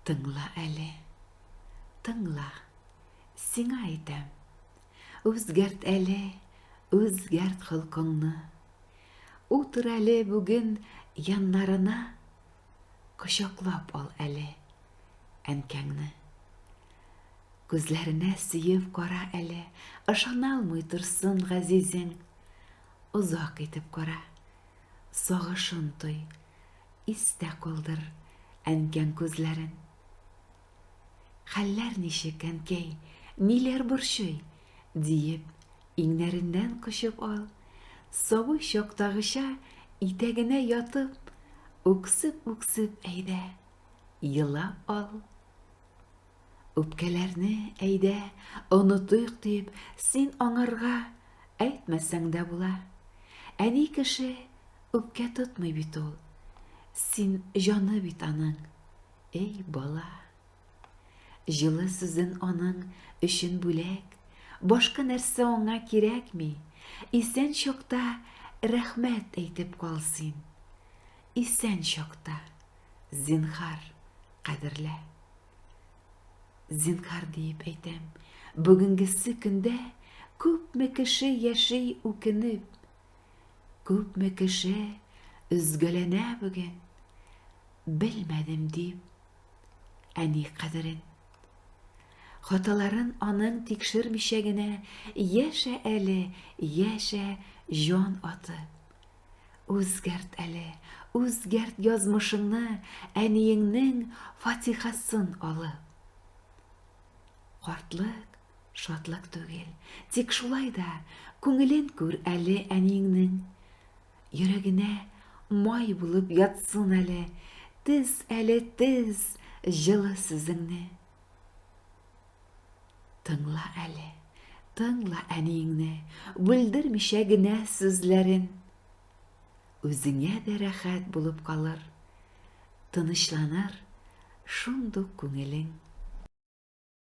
Тыңла әле, тыңла, сиңа әйтәм. Үзгәрт әле, үзгәрт холкыңны. Утыр әле бүген яннарына, кочаклап ал әле әнкәңне. Күзләренә сөеп кара әле, ышана алмый торсын газизең. Озак итеп кара, сагышын той, истә калдыр әнкәң күзләрен. Хәлләр ничек, әнкәй, ниләр борчый, диеп, иңнәреннән кочып ал. Сабый чактагыча итәгенә ятып, үксеп әйдә, елап ал. Үпкәләрне әйдә, онытыйк дип, син аңарга әйтмәсәң дә була. Әни кеше үпкә тотмый бит ул. Син җаны бит аның, эй бала. Җылы сүзен аның өчен бүләк, башка нәрсә аңа кирәкми. Исән чакта рәхмәт әйтеп кал син. Исән чакта, зинһар, кадерлә. Зинһар диеп әйтәм, бүгенгесе көндә күпме кеше яши үкенеп. Күпме кеше өзгәләнә бүген, белмәдем дип, әни кадерен. Хаталарын аның тикшермичә генә, яшә әле, яшә җан атып. Үзгәрт әле, үзгәрт язмышыңны, әниеңнең фатихасын алып. Картлык, шатлык түгел, тик шулай да күңелен күр әле әниеңнең. Йөрәгенә май булып ятсын әле, тез җылы сүзеңне. Тыңла әле, тыңла әниеңне, бүлдермичә генә сүзләрен. Үзеңә дә рәхәт булып калыр, тынычланыр шундук күңелең.